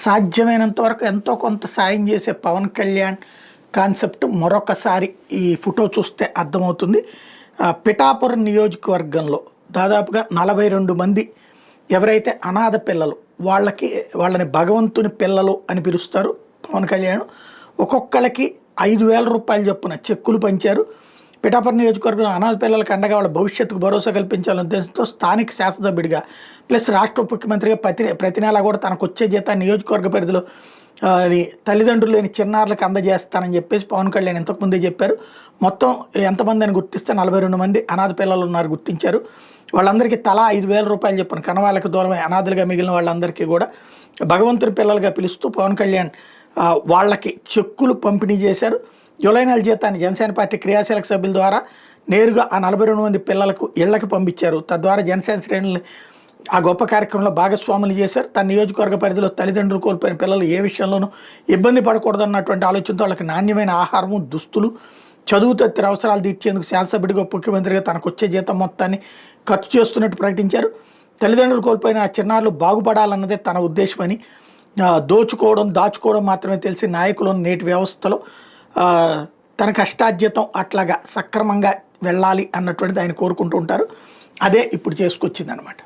సాధ్యమైనంత వరకు ఎంతో కొంత సాయం చేసే పవన్ కళ్యాణ్ కాన్సెప్ట్ మరొకసారి ఈ ఫోటో చూస్తే అర్థమవుతుంది. పిఠాపురం నియోజకవర్గంలో దాదాపుగా 42 మంది ఎవరైతే అనాథ పిల్లలు వాళ్ళని భగవంతుని పిల్లలు అని పిలుస్తారు పవన్ కళ్యాణ్. ఒక్కొక్కరికి 5,000 రూపాయలు చొప్పున చెక్కులు పంచారు. పిఠాపురం నియోజకవర్గంలో అనాథ పిల్లలకు అండగా వాళ్ళ భవిష్యత్తుకు భరోసా కల్పించాలనే ఉద్దేశంతో స్థానిక శాసనసభ్యుడిగా ప్లస్ రాష్ట్ర ఉప ముఖ్యమంత్రిగా ప్రతి నెల కూడా తనకు వచ్చే జీతాన్ని నియోజకవర్గ పరిధిలో తల్లిదండ్రులు లేని చిన్నారులకు అందజేస్తానని చెప్పేసి పవన్ కళ్యాణ్ ఇంతకుముందే చెప్పారు. మొత్తం ఎంతమంది అని గుర్తిస్తే 42 మంది అనాథ పిల్లలు ఉన్నారు గుర్తించారు. వాళ్ళందరికీ తలా 5,000 రూపాయలు చెప్పాను. కనవాళ్ళకి దూరమై అనాథలుగా మిగిలిన వాళ్ళందరికీ కూడా భగవంతుని పిల్లలుగా పిలుస్తూ పవన్ కళ్యాణ్ వాళ్ళకి చెక్కులు పంపిణీ చేశారు. జూలై నెల జీతాన్ని జనసేన పార్టీ క్రియాశీలక సభ్యుల ద్వారా నేరుగా ఆ 42 మంది పిల్లలకు ఇళ్లకు పంపించారు. తద్వారా జనసేన శ్రేణులు ఆ గొప్ప కార్యక్రమంలో భాగస్వాములు చేశారు. తన నియోజకవర్గ పరిధిలో తల్లిదండ్రులు కోల్పోయిన పిల్లలు ఏ విషయంలోనూ ఇబ్బంది పడకూడదన్నటువంటి ఆలోచనతో వాళ్ళకి నాణ్యమైన ఆహారము, దుస్తులు, చదువు తదితర అవసరాలు తీర్చేందుకు శాసనసభ్యుడిగా ముఖ్యమంత్రిగా తనకు వచ్చే జీతం మొత్తాన్ని ఖర్చు చేస్తున్నట్టు ప్రకటించారు. తల్లిదండ్రులు కోల్పోయిన ఆ చిన్నారులు బాగుపడాలన్నదే తన ఉద్దేశమని, దాచుకోవడం మాత్రమే తెలిసి నాయకులు నేటి వ్యవస్థలో తన కష్టార్జితం అట్లాగా సక్రమంగా వెళ్ళాలి అన్నటువంటిది ఆయన కోరుకుంటూ ఉంటారు. అదే ఇప్పుడు చేసుకొచ్చిందనమాట.